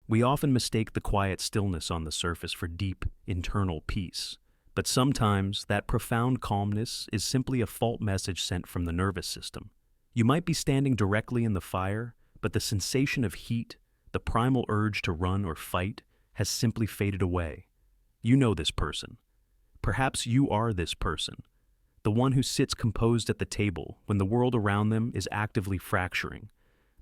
We often mistake the quiet stillness on the surface for deep, internal peace. But sometimes that profound calmness is simply a fault message sent from the nervous system. You might be standing directly in the fire, but the sensation of heat, the primal urge to run or fight, has simply faded away. You know this person. Perhaps you are this person, the one who sits composed at the table when the world around them is actively fracturing.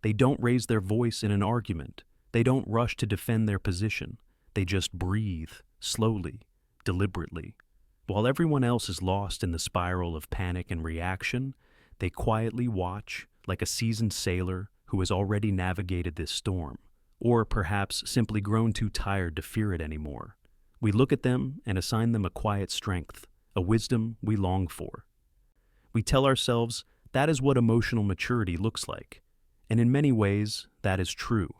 They don't raise their voice in an argument. They don't rush to defend their position. They just breathe, slowly, deliberately. While everyone else is lost in the spiral of panic and reaction, they quietly watch, like a seasoned sailor who has already navigated this storm, or perhaps simply grown too tired to fear it anymore. We look at them and assign them a quiet strength, a wisdom we long for. We tell ourselves that is what emotional maturity looks like. And in many ways, that is true.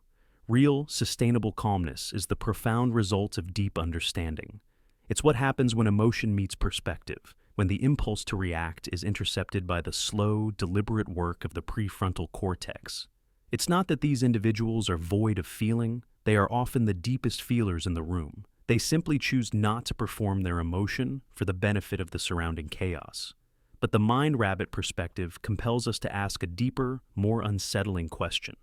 Real, sustainable calmness is the profound result of deep understanding. It's what happens when emotion meets perspective, when the impulse to react is intercepted by the slow, deliberate work of the prefrontal cortex. It's not that these individuals are void of feeling, they are often the deepest feelers in the room. They simply choose not to perform their emotion for the benefit of the surrounding chaos. But the MindRabbit perspective compels us to ask a deeper, more unsettling question.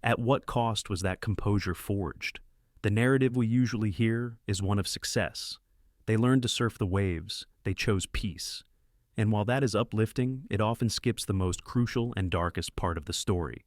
At what cost was that composure forged? The narrative we usually hear is one of success. They learned to surf the waves, they chose peace. And while that is uplifting, it often skips the most crucial and darkest part of the story.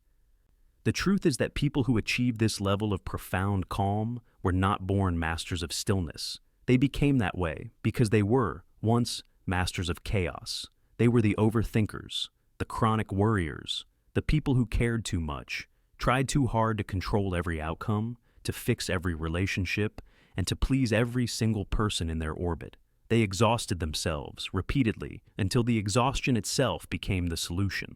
The truth is that people who achieve this level of profound calm were not born masters of stillness. They became that way because they were, once, masters of chaos. They were the overthinkers, the chronic worriers, the people who cared too much, tried too hard to control every outcome, to fix every relationship, and to please every single person in their orbit. They exhausted themselves repeatedly until the exhaustion itself became the solution.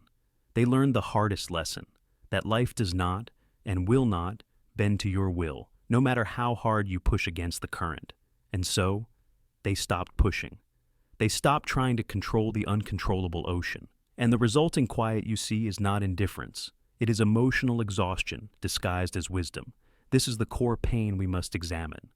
They learned the hardest lesson, that life does not and will not bend to your will, no matter how hard you push against the current. And so, they stopped pushing. They stopped trying to control the uncontrollable ocean. And the resulting quiet you see is not indifference. It is emotional exhaustion disguised as wisdom. This is the core pain we must examine.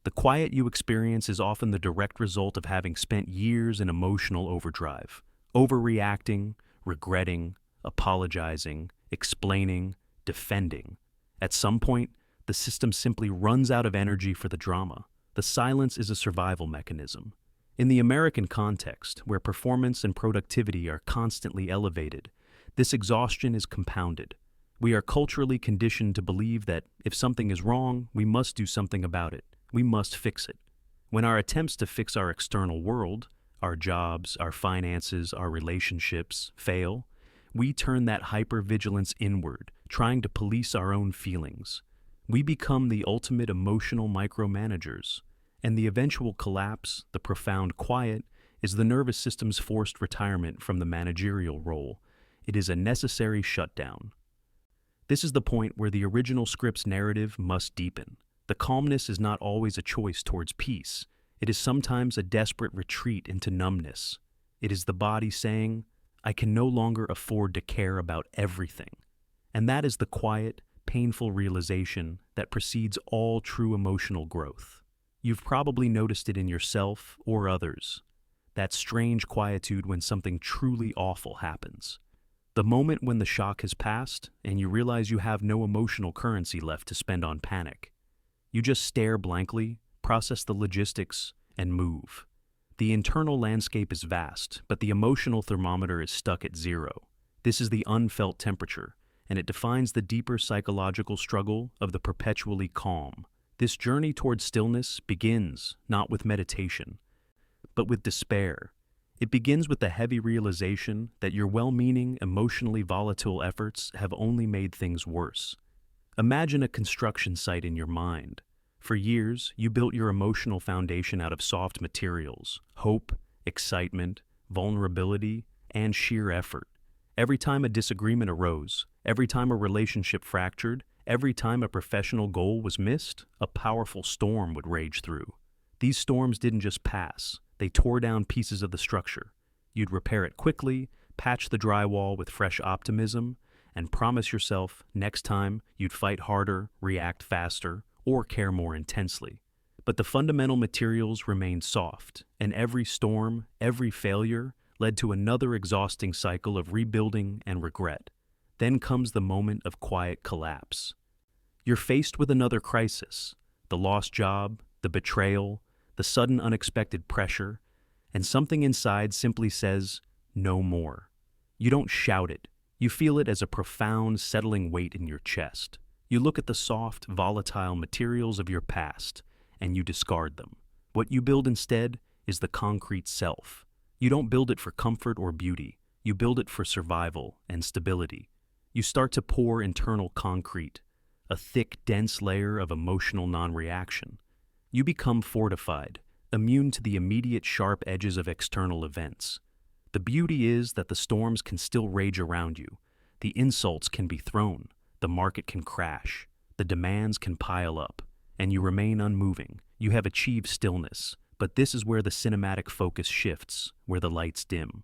The quiet you experience is often the direct result of having spent years in emotional overdrive, overreacting, regretting, apologizing, explaining, defending. At some point, the system simply runs out of energy for the drama. The silence is a survival mechanism. In the American context, where performance and productivity are constantly elevated, this exhaustion is compounded. We are culturally conditioned to believe that if something is wrong, we must do something about it. We must fix it. When our attempts to fix our external world, our jobs, our finances, our relationships, fail, we turn that hypervigilance inward, trying to police our own feelings. We become the ultimate emotional micromanagers, and the eventual collapse, the profound quiet, is the nervous system's forced retirement from the managerial role. It is a necessary shutdown. This is the point where the original script's narrative must deepen. The calmness is not always a choice towards peace. It is sometimes a desperate retreat into numbness. It is the body saying, I can no longer afford to care about everything. And that is the quiet, painful realization that precedes all true emotional growth. You've probably noticed it in yourself or others. That strange quietude when something truly awful happens. The moment when the shock has passed and you realize you have no emotional currency left to spend on panic. You just stare blankly, process the logistics, and move. The internal landscape is vast, but the emotional thermometer is stuck at 0. This is the unfelt temperature, and it defines the deeper psychological struggle of the perpetually calm. This journey towards stillness begins not with meditation, but with despair. It begins with the heavy realization that your well-meaning, emotionally volatile efforts have only made things worse. Imagine a construction site in your mind. For years, you built your emotional foundation out of soft materials, hope, excitement, vulnerability, and sheer effort. Every time a disagreement arose, every time a relationship fractured, every time a professional goal was missed, a powerful storm would rage through. These storms didn't just pass, they tore down pieces of the structure. You'd repair it quickly, patch the drywall with fresh optimism, and promise yourself next time you'd fight harder, react faster, or care more intensely. But the fundamental materials remained soft, and every storm, every failure, led to another exhausting cycle of rebuilding and regret. Then comes the moment of quiet collapse. You're faced with another crisis, the lost job, the betrayal, the sudden unexpected pressure, and something inside simply says, no more. You don't shout it. You feel it as a profound, settling weight in your chest. You look at the soft, volatile materials of your past, and you discard them. What you build instead is the concrete self. You don't build it for comfort or beauty. You build it for survival and stability. You start to pour internal concrete, a thick, dense layer of emotional non-reaction. You become fortified, immune to the immediate sharp edges of external events. The beauty is that the storms can still rage around you. The insults can be thrown. The market can crash. The demands can pile up. And you remain unmoving. You have achieved stillness. But this is where the cinematic focus shifts, where the lights dim.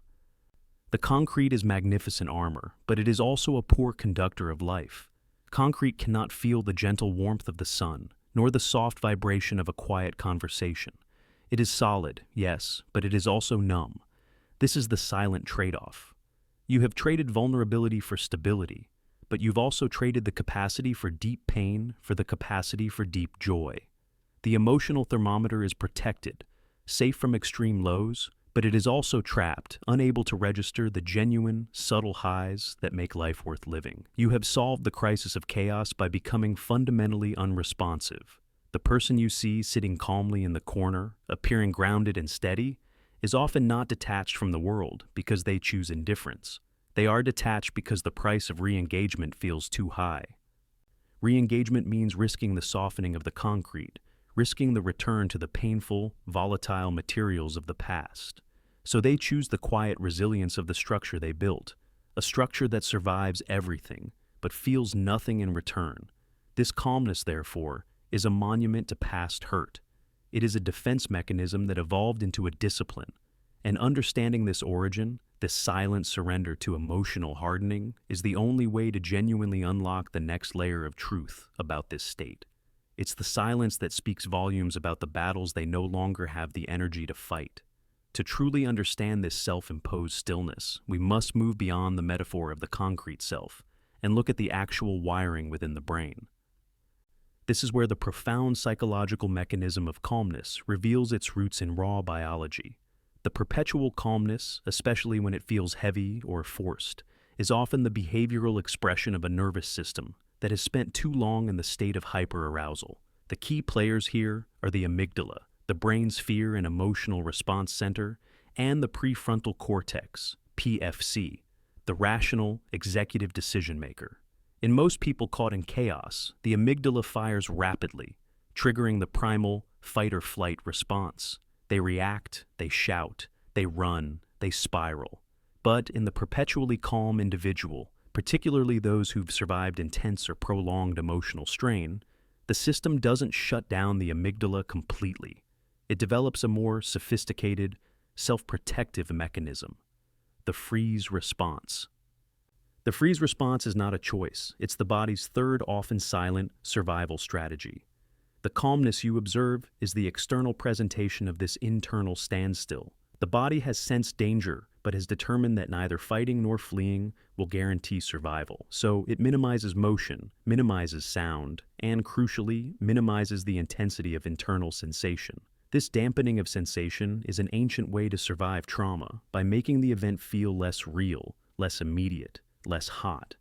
The concrete is magnificent armor, but it is also a poor conductor of life. Concrete cannot feel the gentle warmth of the sun, nor the soft vibration of a quiet conversation. It is solid, yes, but it is also numb. This is the silent trade-off. You have traded vulnerability for stability, but you've also traded the capacity for deep pain for the capacity for deep joy. The emotional thermometer is protected, safe from extreme lows, but it is also trapped, unable to register the genuine, subtle highs that make life worth living. You have solved the crisis of chaos by becoming fundamentally unresponsive. The person you see sitting calmly in the corner, appearing grounded and steady, is often not detached from the world because they choose indifference. They are detached because the price of re-engagement feels too high. Re-engagement means risking the softening of the concrete, risking the return to the painful, volatile materials of the past. So they choose the quiet resilience of the structure they built, a structure that survives everything, but feels nothing in return. This calmness, therefore, is a monument to past hurt. It is a defense mechanism that evolved into a discipline, and understanding this origin, this silent surrender to emotional hardening, is the only way to genuinely unlock the next layer of truth about this state. It's the silence that speaks volumes about the battles they no longer have the energy to fight. To truly understand this self-imposed stillness, we must move beyond the metaphor of the concrete self and look at the actual wiring within the brain. This is where the profound psychological mechanism of calmness reveals its roots in raw biology. The perpetual calmness, especially when it feels heavy or forced, is often the behavioral expression of a nervous system that has spent too long in the state of hyperarousal. The key players here are the amygdala, the brain's fear and emotional response center, and the prefrontal cortex, PFC, the rational, executive decision maker. In most people caught in chaos, the amygdala fires rapidly, triggering the primal fight-or-flight response. They react, they shout, they run, they spiral. But in the perpetually calm individual, particularly those who've survived intense or prolonged emotional strain, the system doesn't shut down the amygdala completely. It develops a more sophisticated, self-protective mechanism, the freeze response. The freeze response is not a choice. It's the body's third, often silent, survival strategy. The calmness you observe is the external presentation of this internal standstill. The body has sensed danger, but has determined that neither fighting nor fleeing will guarantee survival. So it minimizes motion, minimizes sound, and crucially, minimizes the intensity of internal sensation. This dampening of sensation is an ancient way to survive trauma by making the event feel less real, less immediate, less hot.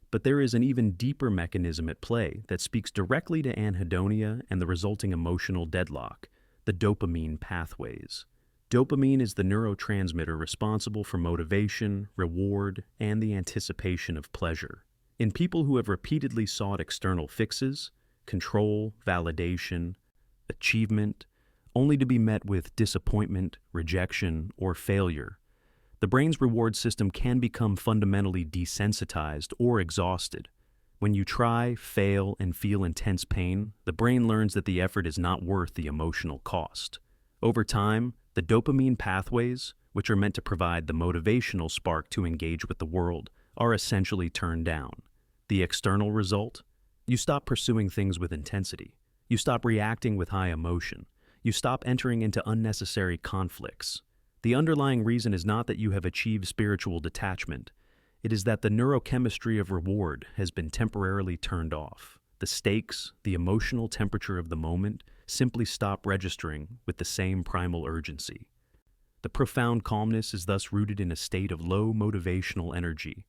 But there is an even deeper mechanism at play that speaks directly to anhedonia and the resulting emotional deadlock, the dopamine pathways. Dopamine is the neurotransmitter responsible for motivation, reward, and the anticipation of pleasure. In people who have repeatedly sought external fixes, control, validation, achievement, only to be met with disappointment, rejection, or failure, the brain's reward system can become fundamentally desensitized or exhausted. When you try, fail, and feel intense pain, the brain learns that the effort is not worth the emotional cost. Over time, the dopamine pathways, which are meant to provide the motivational spark to engage with the world, are essentially turned down. The external result? You stop pursuing things with intensity. You stop reacting with high emotion. You stop entering into unnecessary conflicts. The underlying reason is not that you have achieved spiritual detachment. It is that the neurochemistry of reward has been temporarily turned off. The stakes, the emotional temperature of the moment, simply stop registering with the same primal urgency. The profound calmness is thus rooted in a state of low motivational energy,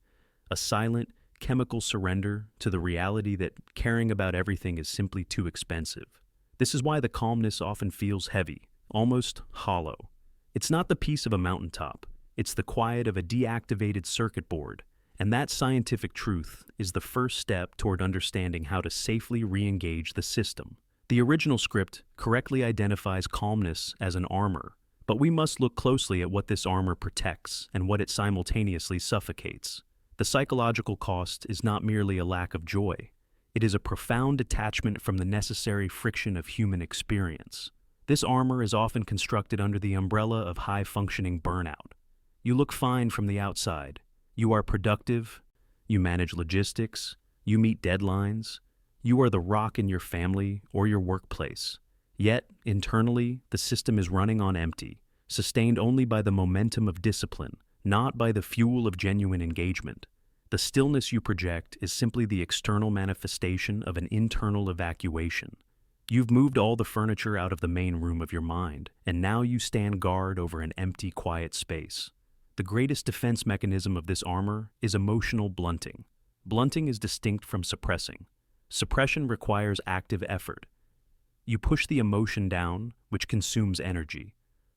a silent, chemical surrender to the reality that caring about everything is simply too expensive. This is why the calmness often feels heavy, almost hollow. It's not the peace of a mountaintop, it's the quiet of a deactivated circuit board, and that scientific truth is the first step toward understanding how to safely re-engage the system. The original script correctly identifies calmness as an armor, but we must look closely at what this armor protects and what it simultaneously suffocates. The psychological cost is not merely a lack of joy. It is a profound detachment from the necessary friction of human experience. This armor is often constructed under the umbrella of high-functioning burnout. You look fine from the outside. You are productive. You manage logistics. You meet deadlines. You are the rock in your family or your workplace. Yet, internally, the system is running on empty, sustained only by the momentum of discipline, not by the fuel of genuine engagement. The stillness you project is simply the external manifestation of an internal evacuation. You've moved all the furniture out of the main room of your mind, and now you stand guard over an empty, quiet space. The greatest defense mechanism of this armor is emotional blunting. Blunting is distinct from suppressing. Suppression requires active effort. You push the emotion down, which consumes energy.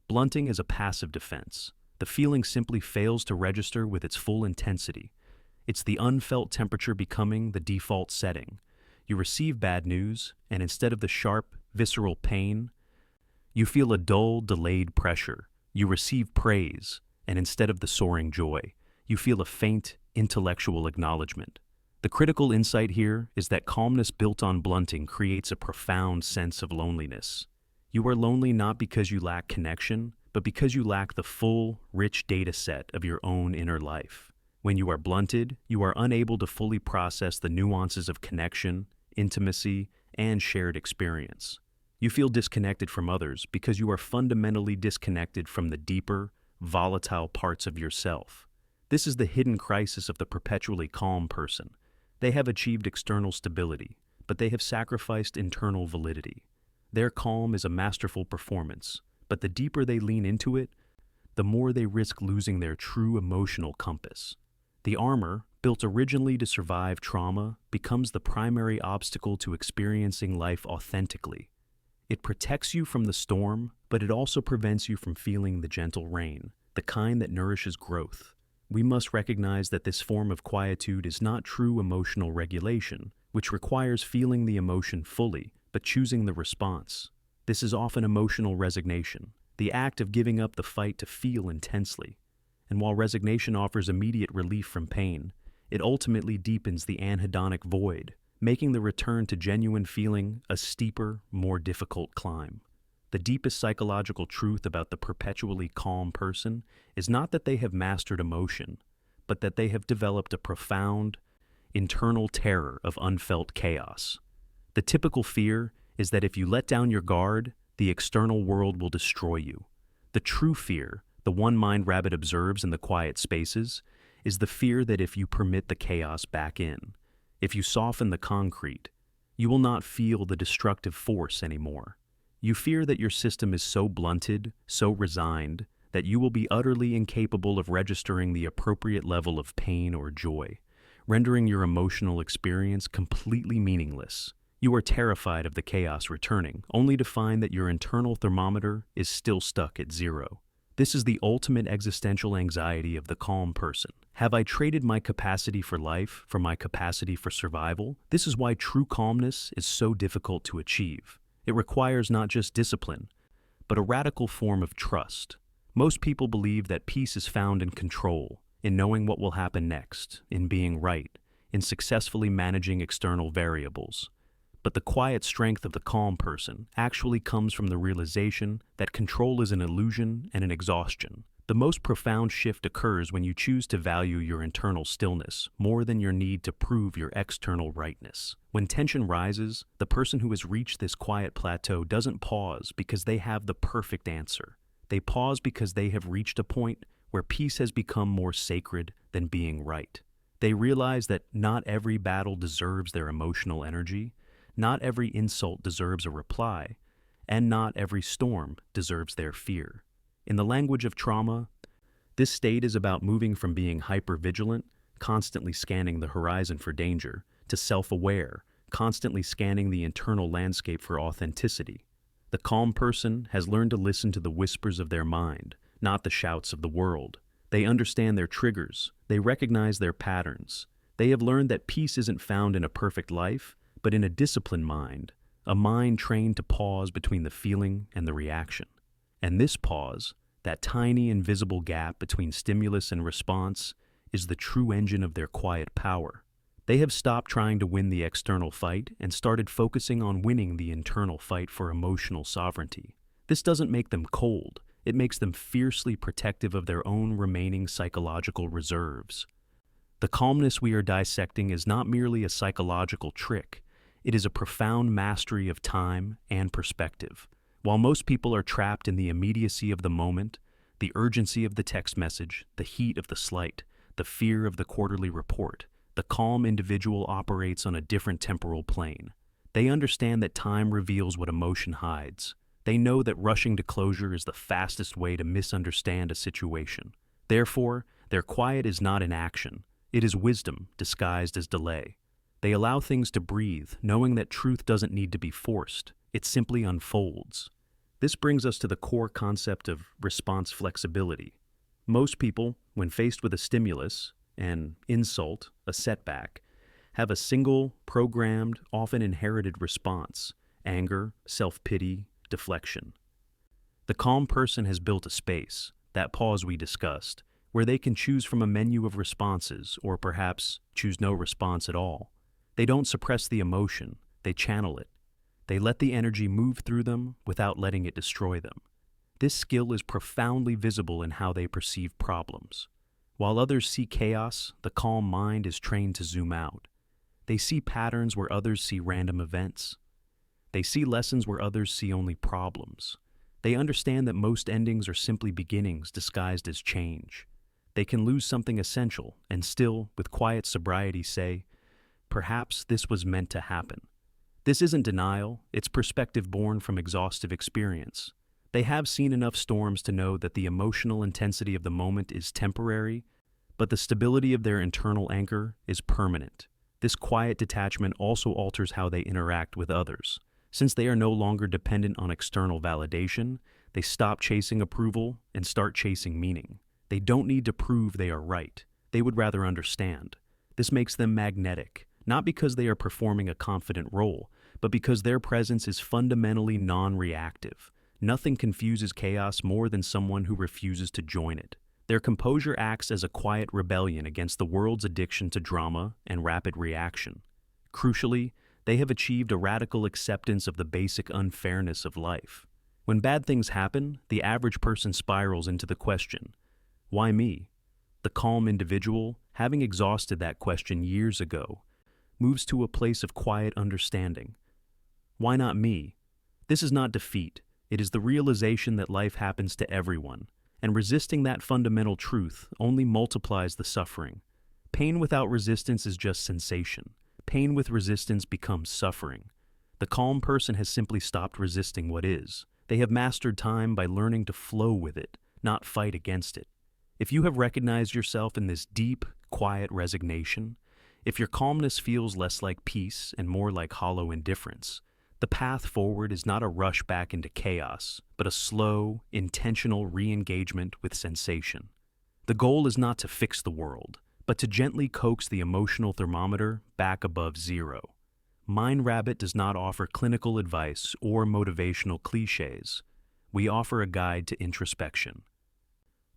Blunting is a passive defense. The feeling simply fails to register with its full intensity. It's the unfelt temperature becoming the default setting. You receive bad news, and instead of the sharp, visceral pain, you feel a dull, delayed pressure. You receive praise, and instead of the soaring joy, you feel a faint, intellectual acknowledgement. The critical insight here is that calmness built on blunting creates a profound sense of loneliness. You are lonely not because you lack connection, but because you lack the full, rich data set of your own inner life. When you are blunted, you are unable to fully process the nuances of connection, intimacy, and shared experience. You feel disconnected from others because you are fundamentally disconnected from the deeper, volatile parts of yourself. This is the hidden crisis of the perpetually calm person. They have achieved external stability, but they have sacrificed internal validity. Their calm is a masterful performance, but the deeper they lean into it, the more they risk losing their true emotional compass. The armor, built originally to survive trauma, becomes the primary obstacle to experiencing life authentically. It protects you from the storm, but it also prevents you from feeling the gentle rain, the kind that nourishes growth. We must recognize that this form of quietude is not true emotional regulation, which requires feeling the emotion fully, but choosing the response. This is often emotional resignation, the act of giving up the fight to feel intensely. And while resignation offers immediate relief from pain, it ultimately deepens the anhedonic void, making the return to genuine feeling a steeper, more difficult climb. The deepest psychological truth about the perpetually calm person is not that they have mastered emotion, but that they have developed a profound, internal terror of unfelt chaos. The typical fear is that if you let down your guard, the external world will destroy you. The true fear, the one MindRabbit observes in the quiet spaces, is the fear that if you permit the chaos back in, if you soften the concrete, you will not feel the destructive force anymore. You fear that your system is so blunted, so resigned, that you will be utterly incapable of registering the appropriate level of pain or joy, rendering your emotional experience completely meaningless. You are terrified of the chaos returning, only to find that your internal thermometer is still stuck at zero. This is the ultimate existential anxiety of the calm person. Have I traded my capacity for life for my capacity for survival? This is why true calmness is so difficult to achieve. It requires not just discipline, but a radical form of trust. Most people believe that peace is found in control, in knowing what will happen next, in being right, in successfully managing external variables. But the quiet strength of the calm person actually comes from the realization that control is an illusion and an exhaustion. The most profound shift occurs when you choose to value your internal stillness more than your need to prove your external rightness. When tension rises, the person who has reached this quiet plateau doesn't pause because they have the perfect answer. They pause because they have reached a point where peace has become more sacred than being right. They realize that not every battle deserves their emotional energy, not every insult deserves a reply, and not every storm deserves their fear. In the language of trauma, this state is about moving from being hyper-vigilant, constantly scanning the horizon for danger, to self-aware, constantly scanning the internal landscape for authenticity. The calm person has learned to listen to the whispers of their mind, not the shouts of the world. They understand their triggers. They recognize their patterns. They have learned that peace isn't found in a perfect life, but in a disciplined mind, a mind trained to pause between the feeling and the reaction. And this pause, that tiny invisible gap between stimulus and response, is the true engine of their quiet power. They have stopped trying to win the external fight and started focusing on winning the internal fight for emotional sovereignty. This doesn't make them cold. It makes them fiercely protective of their own remaining psychological reserves. The calmness we are dissecting is not merely a psychological trick. It is a profound mastery of time and perspective. While most people are trapped in the immediacy of the moment, the urgency of the text message, the heat of the slight, the fear of the quarterly report, the calm individual operates on a different temporal plane. They understand that time reveals what emotion hides. They know that rushing to closure is the fastest way to misunderstand a situation. Therefore, their quiet is not inaction. It is wisdom disguised as delay. They allow things to breathe, knowing that truth doesn't need to be forced. It simply unfolds. This brings us to the core concept of response flexibility. Most people, when faced with a stimulus, an insult, a setback, have a single, programmed, often inherited response: anger, self-pity, deflection. The calm person has built a space, that pause we discussed, where they can choose from a menu of responses, or perhaps choose no response at all. They don't suppress the emotion, they channel it. They let the energy move through them without letting it destroy them. This skill is profoundly visible in how they perceive problems. While others see chaos, the calm mind is trained to zoom out. They see patterns where others see random events. They see lessons where others see only problems. They understand that most endings are simply beginnings disguised as change. They can lose something essential and still, with quiet sobriety, say, "Perhaps this was meant to happen." This isn't denial, it's perspective born from exhaustive experience. They have seen enough storms to know that the emotional intensity of the moment is temporary, but the stability of their internal anchor is permanent. This quiet detachment also alters how they interact with others. Since they are no longer dependent on external validation, they stop chasing approval and start chasing meaning. They don't need to prove they are right. They would rather understand. This makes them magnetic, not because they are performing a confident role, but because their presence is fundamentally non-reactive. Nothing confuses chaos more than someone who refuses to join it. Their composure acts as a quiet rebellion against the world's addiction to drama and rapid reaction. Crucially, they have achieved a radical acceptance of the basic unfairness of life. When bad things happen, the average person spirals into the question, "Why me?" The calm individual, having exhausted that question years ago, moves to a place of quiet understanding. Why not me? This is not defeat. It is the realization that life happens to everyone, and resisting that fundamental truth only multiplies the suffering. Pain without resistance is just sensation. Pain with resistance becomes suffering. The calm person has simply stopped resisting what is. They have mastered time by learning to flow with it, not fight against it. If you have recognized yourself in this deep, quiet resignation, if your calmness feels less like peace and more like hollow indifference, the path forward is not a rush back into chaos, but a slow, intentional re-engagement with sensation. The goal is not to fix the world, but to gently coax the emotional thermometer back above zero. MindRabbit does not offer clinical advice or motivational cliches. We offer a guide to introspection.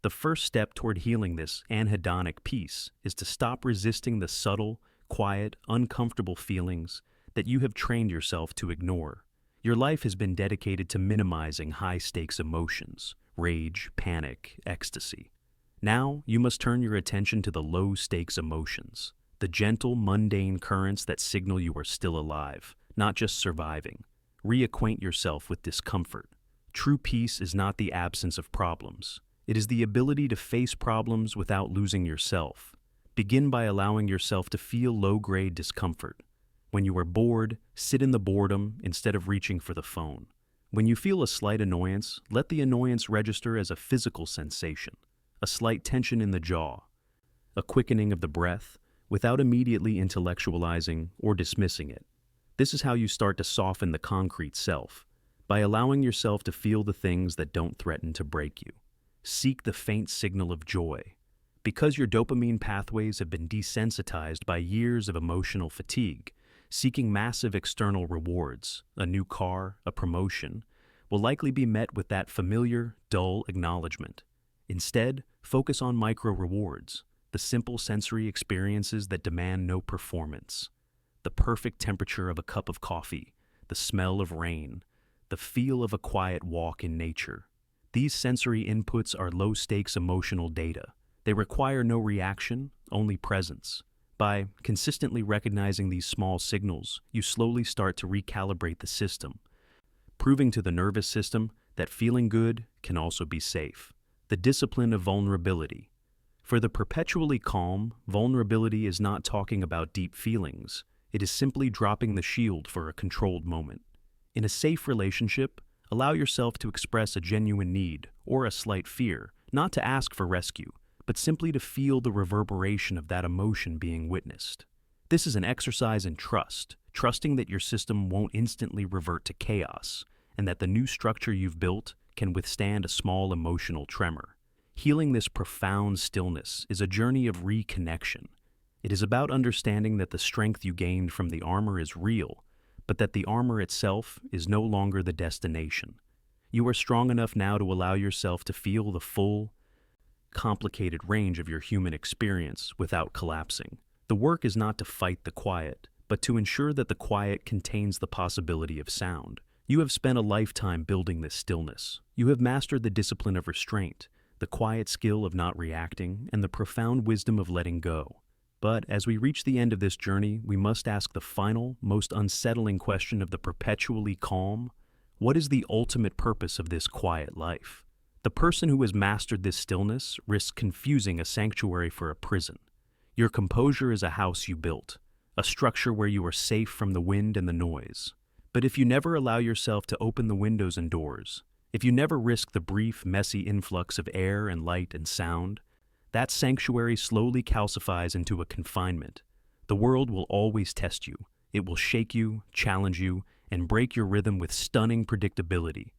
The first step toward healing this anhedonic peace is to stop resisting the subtle, quiet, uncomfortable feelings that you have trained yourself to ignore. Your life has been dedicated to minimizing high-stakes emotions, rage, panic, ecstasy. Now, you must turn your attention to the low-stakes emotions, the gentle, mundane currents that signal you are still alive, not just surviving. Reacquaint yourself with discomfort. True peace is not the absence of problems. It is the ability to face problems without losing yourself. Begin by allowing yourself to feel low-grade discomfort. When you are bored, sit in the boredom instead of reaching for the phone. When you feel a slight annoyance, let the annoyance register as a physical sensation, a slight tension in the jaw, a quickening of the breath, without immediately intellectualizing or dismissing it. This is how you start to soften the concrete self, by allowing yourself to feel the things that don't threaten to break you. Seek the faint signal of joy. Because your dopamine pathways have been desensitized by years of emotional fatigue, seeking massive external rewards, a new car, a promotion, will likely be met with that familiar, dull acknowledgement. Instead, focus on micro-rewards, the simple sensory experiences that demand no performance. The perfect temperature of a cup of coffee, the smell of rain, the feel of a quiet walk in nature. These sensory inputs are low-stakes emotional data. They require no reaction, only presence. By consistently recognizing these small signals, you slowly start to recalibrate the system, proving to the nervous system that feeling good can also be safe. The discipline of vulnerability. For the perpetually calm, vulnerability is not talking about deep feelings. It is simply dropping the shield for a controlled moment. In a safe relationship, allow yourself to express a genuine need or a slight fear, not to ask for rescue, but simply to feel the reverberation of that emotion being witnessed. This is an exercise in trust, trusting that your system won't instantly revert to chaos, and that the new structure you've built can withstand a small emotional tremor. Healing this profound stillness is a journey of reconnection. It is about understanding that the strength you gained from the armor is real, but that the armor itself is no longer the destination. You are strong enough now to allow yourself to feel the full, complicated range of your human experience without collapsing. The work is not to fight the quiet, but to ensure that the quiet contains the possibility of sound. You have spent a lifetime building this stillness. You have mastered the discipline of restraint, the quiet skill of not reacting, and the profound wisdom of letting go. But as we reach the end of this journey, we must ask the final, most unsettling question of the perpetually calm. What is the ultimate purpose of this quiet life? The person who has mastered this stillness risks confusing a sanctuary for a prison. Your composure is a house you built, a structure where you are safe from the wind and the noise. But if you never allow yourself to open the windows and doors, if you never risk the brief, messy influx of air and light and sound, that sanctuary slowly calcifies into a confinement. The world will always test you. It will shake you, challenge you, and break your rhythm with stunning predictability.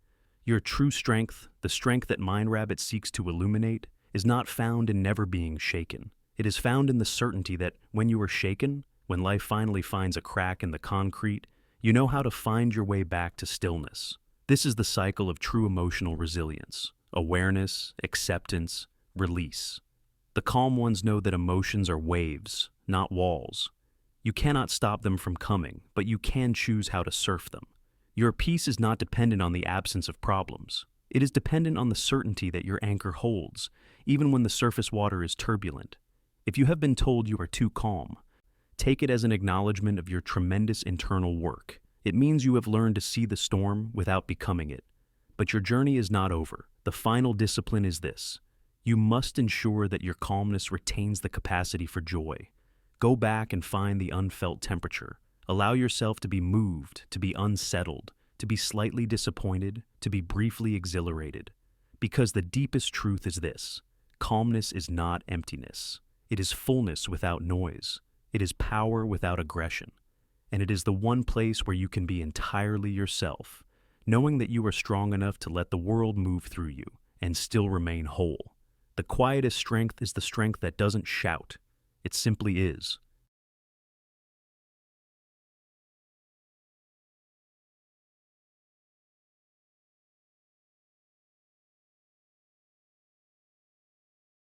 Your true strength, the strength that MindRabbit seeks to illuminate, is not found in never being shaken. It is found in the certainty that when you are shaken, when life finally finds a crack in the concrete, you know how to find your way back to stillness. This is the cycle of true emotional resilience: awareness, acceptance, release. The calm ones know that emotions are waves, not walls. You cannot stop them from coming, but you can choose how to surf them. Your peace is not dependent on the absence of problems. It is dependent on the certainty that your anchor holds, even when the surface water is turbulent. If you have been told you are too calm, take it as an acknowledgement of your tremendous internal work. It means you have learned to see the storm without becoming it. But your journey is not over. The final discipline is this: you must ensure that your calmness retains the capacity for joy. Go back and find the unfelt temperature. Allow yourself to be moved, to be unsettled, to be slightly disappointed, to be briefly exhilarated. Because the deepest truth is this: calmness is not emptiness. It is fullness without noise. It is power without aggression. And it is the one place where you can be entirely yourself, knowing that you are strong enough to let the world move through you and still remain whole. The quietest strength is the strength that doesn't shout. It simply is.